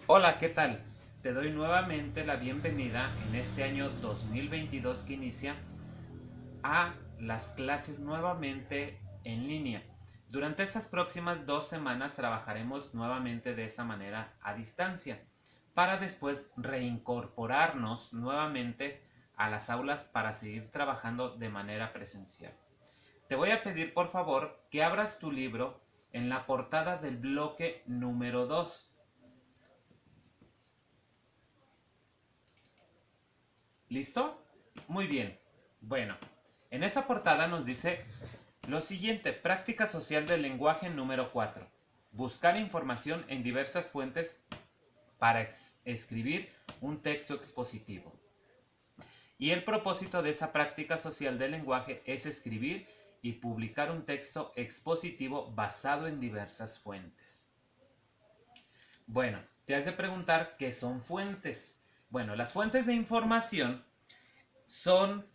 Hola, ¿qué tal? Te doy nuevamente la bienvenida en este año 2022 que inicia a las clases nuevamente en línea. Durante estas próximas 2 semanas trabajaremos nuevamente de esta manera a distancia para después reincorporarnos nuevamente a las aulas para seguir trabajando de manera presencial. Te voy a pedir por favor que abras tu libro en la portada del bloque número 2. ¿Listo? Muy bien. Bueno, en esa portada nos dice lo siguiente: práctica social del lenguaje número 4. Buscar información en diversas fuentes para escribir un texto expositivo. Y el propósito de esa práctica social del lenguaje es escribir y publicar un texto expositivo basado en diversas fuentes. Bueno, te has de preguntar qué son fuentes. Bueno, las fuentes de información son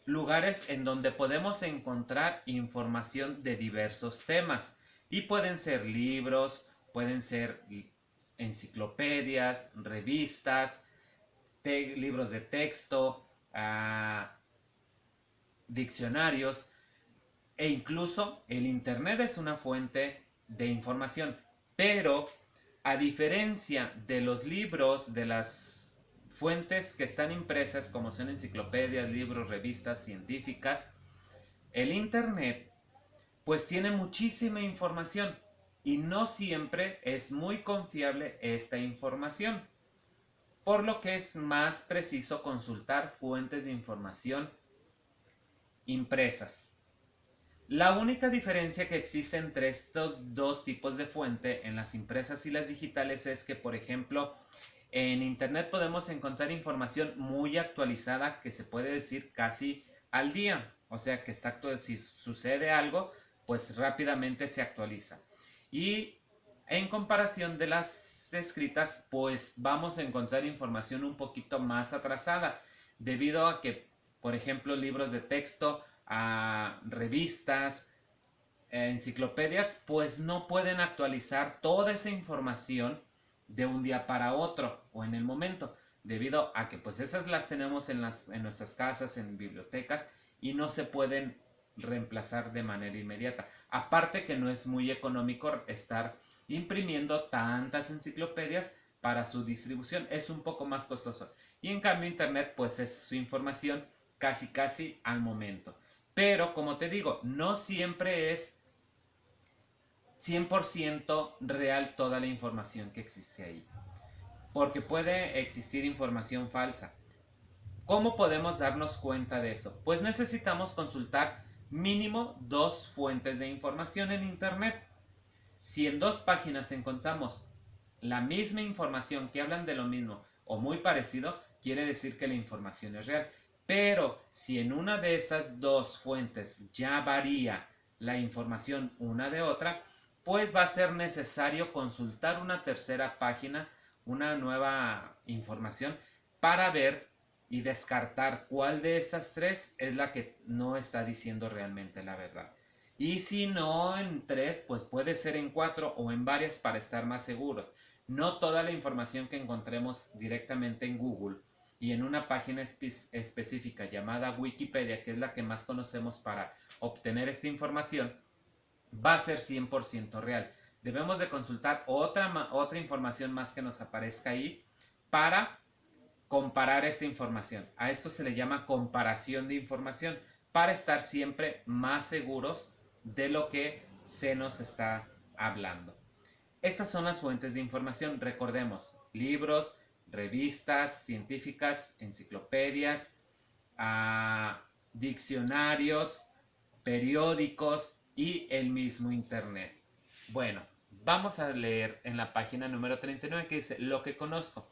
lugares en donde podemos encontrar información de diversos temas y pueden ser libros, pueden ser enciclopedias, revistas, libros de texto, diccionarios e incluso el internet es una fuente de información, pero a diferencia de los libros, de las fuentes que están impresas como son enciclopedias, libros, revistas científicas, el internet pues tiene muchísima información y no siempre es muy confiable esta información, por lo que es más preciso consultar fuentes de información impresas. La única diferencia que existe entre estos dos tipos de fuente, en las impresas y las digitales, es que, por ejemplo, en internet podemos encontrar información muy actualizada que se puede decir casi al día. O sea que está, si sucede algo, pues rápidamente se actualiza. Y en comparación de las escritas, pues vamos a encontrar información un poquito más atrasada, debido a que, por ejemplo, libros de texto, a revistas, enciclopedias, pues no pueden actualizar toda esa información de un día para otro o en el momento, debido a que pues esas las tenemos en nuestras casas, en bibliotecas, y no se pueden reemplazar de manera inmediata. Aparte que no es muy económico estar imprimiendo tantas enciclopedias para su distribución, es un poco más costoso. Y en cambio internet pues es su información casi al momento. Pero como te digo, no siempre es 100% real toda la información que existe ahí, porque puede existir información falsa. ¿Cómo podemos darnos cuenta de eso? Pues necesitamos consultar mínimo dos fuentes de información en internet. Si en dos páginas encontramos la misma información que hablan de lo mismo o muy parecido, quiere decir que la información es real. Pero si en una de esas dos fuentes ya varía la información una de otra, pues va a ser necesario consultar una tercera página, una nueva información, para ver y descartar cuál de esas tres es la que no está diciendo realmente la verdad. Y si no en tres, pues puede ser en cuatro o en varias para estar más seguros. No toda la información que encontremos directamente en Google y en una página específica llamada Wikipedia, que es la que más conocemos para obtener esta información, va a ser 100% real. Debemos de consultar otra información más que nos aparezca ahí para comparar esta información. A esto se le llama comparación de información, para estar siempre más seguros de lo que se nos está hablando. Estas son las fuentes de información. Recordemos: libros, revistas científicas, enciclopedias, diccionarios, periódicos y el mismo internet. Bueno, vamos a leer en la página número 39 que dice: lo que conozco.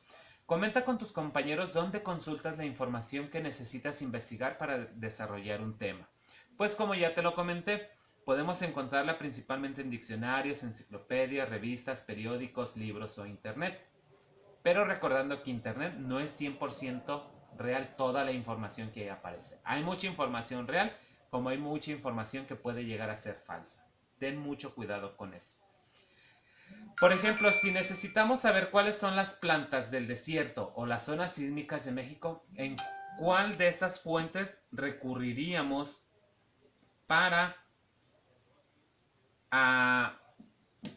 Comenta con tus compañeros dónde consultas la información que necesitas investigar para desarrollar un tema. Pues como ya te lo comenté, podemos encontrarla principalmente en diccionarios, enciclopedias, revistas, periódicos, libros o internet. Pero recordando que internet no es 100% real toda la información que aparece. Hay mucha información real, como hay mucha información que puede llegar a ser falsa. Ten mucho cuidado con eso. Por ejemplo, si necesitamos saber cuáles son las plantas del desierto o las zonas sísmicas de México, ¿en cuál de esas fuentes recurriríamos para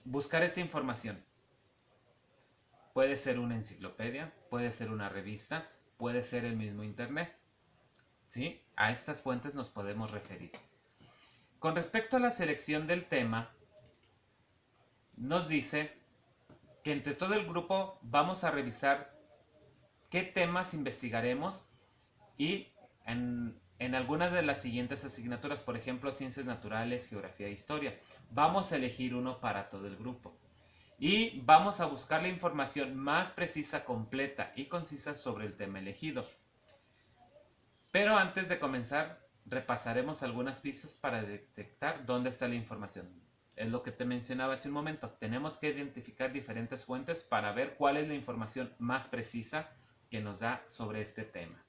buscar esta información? Puede ser una enciclopedia, puede ser una revista, puede ser el mismo internet. ¿Sí? A estas fuentes nos podemos referir. Con respecto a la selección del tema, nos dice que entre todo el grupo vamos a revisar qué temas investigaremos y en algunas de las siguientes asignaturas, por ejemplo, ciencias naturales, geografía e historia, vamos a elegir uno para todo el grupo. Y vamos a buscar la información más precisa, completa y concisa sobre el tema elegido. Pero antes de comenzar, repasaremos algunas pistas para detectar dónde está la información. Es lo que te mencionaba hace un momento. Tenemos que identificar diferentes fuentes para ver cuál es la información más precisa que nos da sobre este tema.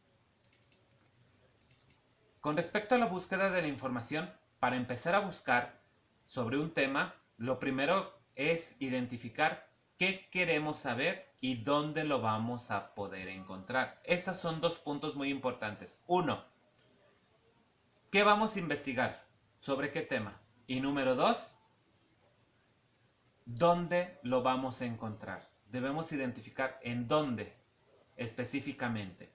Con respecto a la búsqueda de la información, para empezar a buscar sobre un tema, lo primero es identificar qué queremos saber y dónde lo vamos a poder encontrar. Esos son dos puntos muy importantes. Uno, ¿qué vamos a investigar? ¿Sobre qué tema? Y número dos, ¿dónde lo vamos a encontrar? Debemos identificar en dónde específicamente.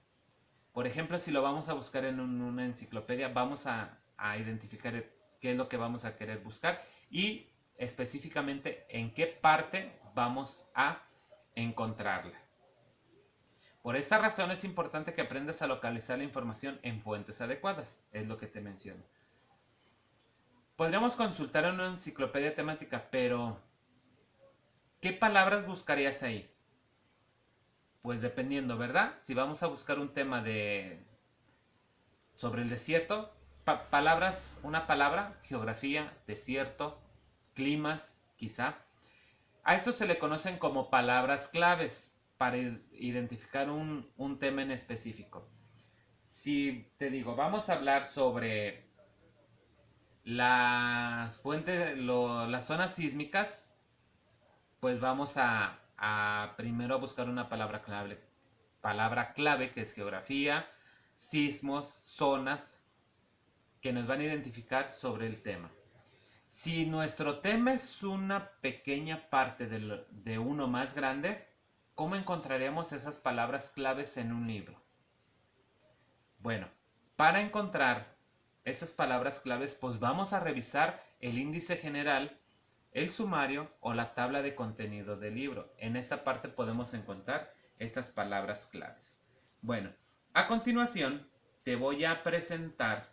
Por ejemplo, si lo vamos a buscar en una enciclopedia, vamos a identificar qué es lo que vamos a querer buscar y específicamente en qué parte vamos a encontrarla. Por esta razón es importante que aprendas a localizar la información en fuentes adecuadas, es lo que te menciono. Podríamos consultar en una enciclopedia temática, pero ¿qué palabras buscarías ahí? Pues dependiendo, ¿verdad? Si vamos a buscar un tema sobre el desierto, palabras, una palabra, geografía, desierto, climas, quizá. A esto se le conocen como palabras claves para identificar un tema en específico. Si te digo, vamos a hablar sobre las fuentes, las zonas sísmicas, pues vamos a primero buscar una palabra clave que es geografía, sismos, zonas, que nos van a identificar sobre el tema. Si nuestro tema es una pequeña parte de uno más grande, ¿cómo encontraremos esas palabras claves en un libro? Bueno, para encontrar esas palabras claves, pues vamos a revisar el índice general, el sumario o la tabla de contenido del libro. En esta parte podemos encontrar estas palabras claves. Bueno, a continuación te voy a presentar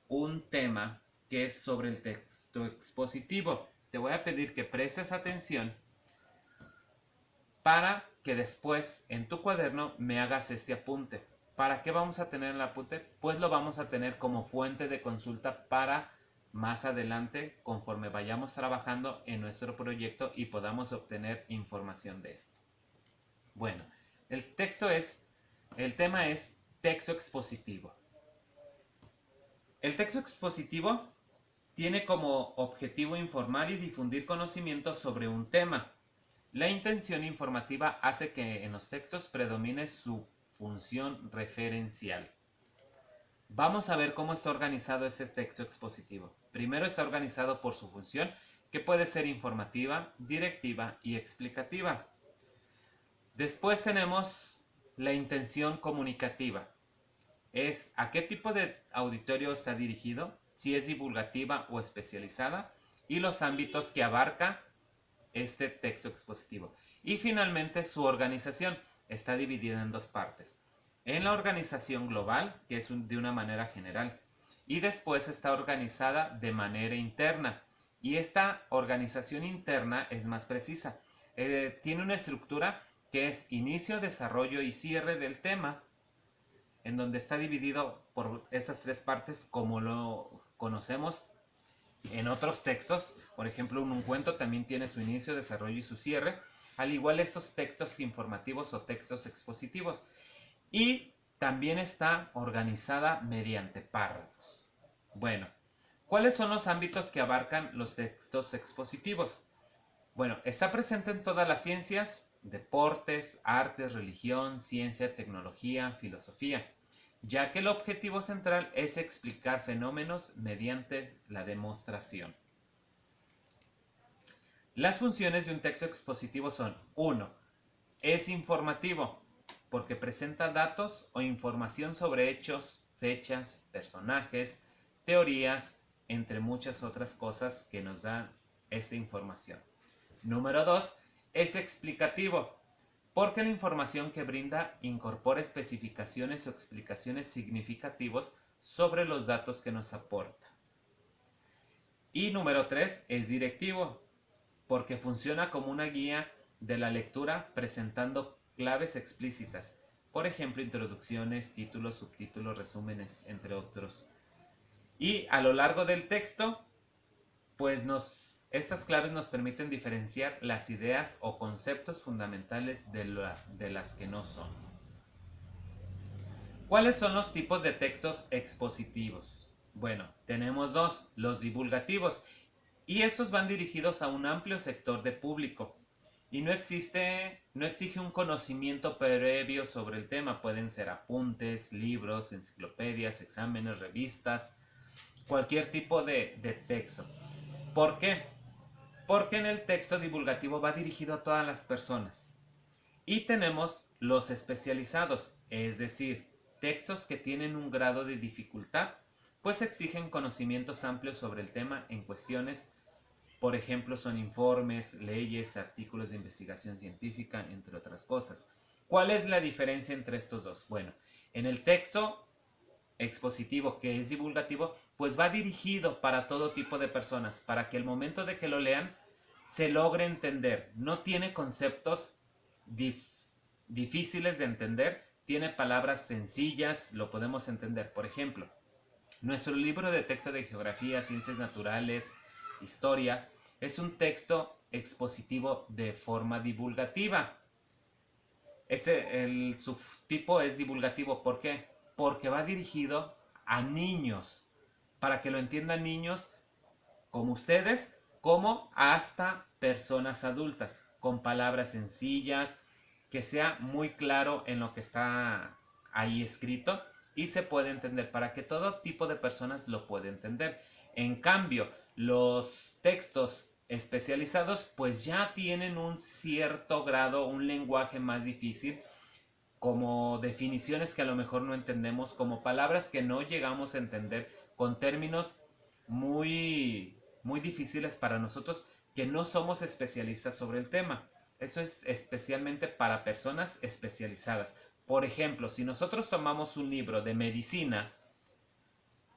un tema que es sobre el texto expositivo. Te voy a pedir que prestes atención para que después en tu cuaderno me hagas este apunte. ¿Para qué vamos a tener el apunte? Pues lo vamos a tener como fuente de consulta para más adelante conforme vayamos trabajando en nuestro proyecto y podamos obtener información de esto. Bueno, el tema es texto expositivo. El texto expositivo tiene como objetivo informar y difundir conocimientos sobre un tema. La intención informativa hace que en los textos predomine su función referencial. Vamos a ver cómo está organizado ese texto expositivo. Primero está organizado por su función, que puede ser informativa, directiva y explicativa. Después tenemos la intención comunicativa. Es a qué tipo de auditorio está dirigido, si es divulgativa o especializada, y los ámbitos que abarca este texto expositivo. Y finalmente su organización está dividida en dos partes. En la organización global, que es de una manera general, y después está organizada de manera interna. Y esta organización interna es más precisa. Tiene una estructura que es inicio, desarrollo y cierre del tema, en donde está dividido por estas tres partes como lo conocemos en otros textos. Por ejemplo, un cuento también tiene su inicio, desarrollo y su cierre, al igual estos textos informativos o textos expositivos. Y también está organizada mediante párrafos. Bueno, ¿cuáles son los ámbitos que abarcan los textos expositivos? Bueno, está presente en todas las ciencias, deportes, artes, religión, ciencia, tecnología, filosofía, ya que el objetivo central es explicar fenómenos mediante la demostración. Las funciones de un texto expositivo son: 1. Es informativo, porque presenta datos o información sobre hechos, fechas, personajes, teorías, entre muchas otras cosas que nos dan esta información. Número 2. Es explicativo, porque la información que brinda incorpora especificaciones o explicaciones significativos sobre los datos que nos aporta. Y número 3. Es directivo, porque funciona como una guía de la lectura presentando claves explícitas, por ejemplo, introducciones, títulos, subtítulos, resúmenes, entre otros. Y a lo largo del texto, pues estas claves nos permiten diferenciar las ideas o conceptos fundamentales de las que no son. ¿Cuáles son los tipos de textos expositivos? Bueno, tenemos dos: los divulgativos, y estos van dirigidos a un amplio sector de público y no exige un conocimiento previo sobre el tema. Pueden ser apuntes, libros, enciclopedias, exámenes, revistas, cualquier tipo de texto. ¿Por qué? Porque en el texto divulgativo va dirigido a todas las personas. Y tenemos los especializados, es decir, textos que tienen un grado de dificultad, pues exigen conocimientos amplios sobre el tema en cuestiones. Por ejemplo, son informes, leyes, artículos de investigación científica, entre otras cosas. ¿Cuál es la diferencia entre estos dos? Bueno, en el texto expositivo, que es divulgativo, pues va dirigido para todo tipo de personas, para que al momento de que lo lean se logre entender. No tiene conceptos difíciles de entender, tiene palabras sencillas, lo podemos entender. Por ejemplo, nuestro libro de texto de geografía, ciencias naturales, historia, es un texto expositivo de forma divulgativa. Su tipo es divulgativo. ¿Por qué? Porque va dirigido a niños, para que lo entiendan niños como ustedes, como hasta personas adultas, con palabras sencillas, que sea muy claro en lo que está ahí escrito y se puede entender, para que todo tipo de personas lo pueda entender. En cambio, los textos especializados pues ya tienen un cierto grado, un lenguaje más difícil, como definiciones que a lo mejor no entendemos, como palabras que no llegamos a entender, con términos muy difíciles para nosotros que no somos especialistas sobre el tema. Eso es especialmente para personas especializadas. Por ejemplo, si nosotros tomamos un libro de medicina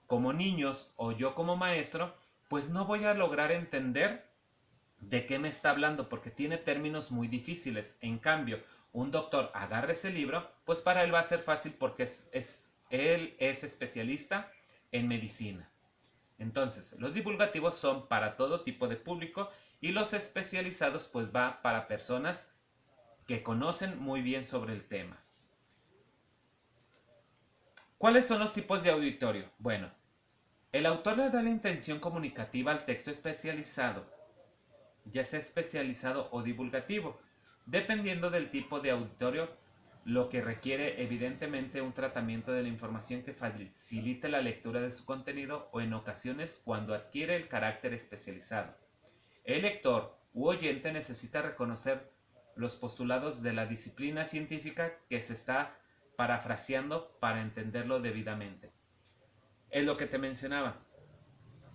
como niños o yo como maestro, pues no voy a lograr entender de qué me está hablando, porque tiene términos muy difíciles. En cambio, un doctor agarra ese libro, pues para él va a ser fácil, porque él es especialista en medicina. Entonces, los divulgativos son para todo tipo de público y los especializados pues va para personas que conocen muy bien sobre el tema. ¿Cuáles son los tipos de auditorio? Bueno, el autor le da la intención comunicativa al texto especializado, ya sea especializado o divulgativo, dependiendo del tipo de auditorio, lo que requiere evidentemente un tratamiento de la información que facilite la lectura de su contenido, o en ocasiones cuando adquiere el carácter especializado. El lector u oyente necesita reconocer los postulados de la disciplina científica que se está parafraseando para entenderlo debidamente. Es lo que te mencionaba.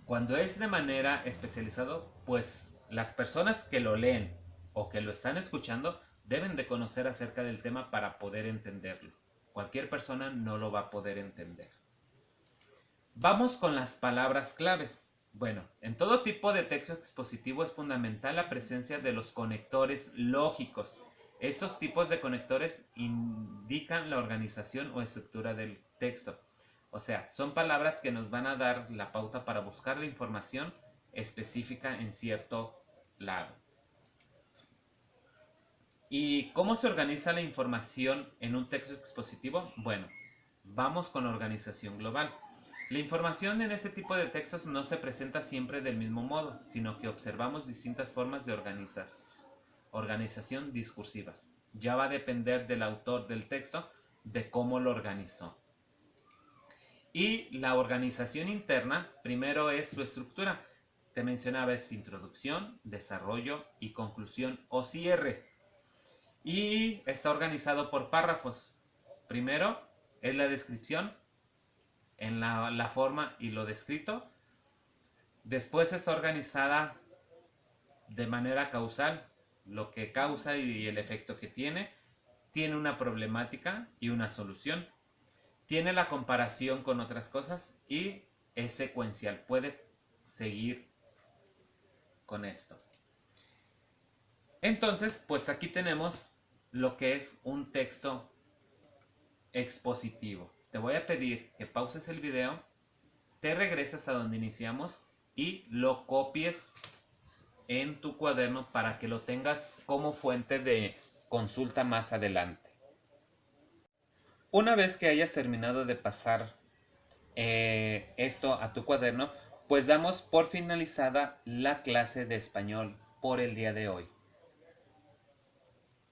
Cuando es de manera especializado, pues las personas que lo leen o que lo están escuchando deben de conocer acerca del tema para poder entenderlo. Cualquier persona no lo va a poder entender. Vamos con las palabras claves. Bueno, en todo tipo de texto expositivo es fundamental la presencia de los conectores lógicos. Estos tipos de conectores indican la organización o estructura del texto. O sea, son palabras que nos van a dar la pauta para buscar la información específica en cierto lado. ¿Y cómo se organiza la información en un texto expositivo? Bueno, vamos con la organización global. La información en este tipo de textos no se presenta siempre del mismo modo, sino que observamos distintas formas de organización discursivas. Ya va a depender del autor del texto de cómo lo organizó. Y la organización interna, primero es su estructura. Te mencionaba, es introducción, desarrollo y conclusión o cierre. Y está organizado por párrafos. Primero es la descripción en la forma y lo descrito. Después está organizada de manera causal, lo que causa y el efecto que tiene. Tiene una problemática y una solución. Tiene la comparación con otras cosas y es secuencial. Puede seguir con esto. Entonces, pues aquí tenemos lo que es un texto expositivo. Te voy a pedir que pauses el video, te regreses a donde iniciamos y lo copies en tu cuaderno para que lo tengas como fuente de consulta más adelante. Una vez que hayas terminado de pasar esto a tu cuaderno, pues damos por finalizada la clase de español por el día de hoy.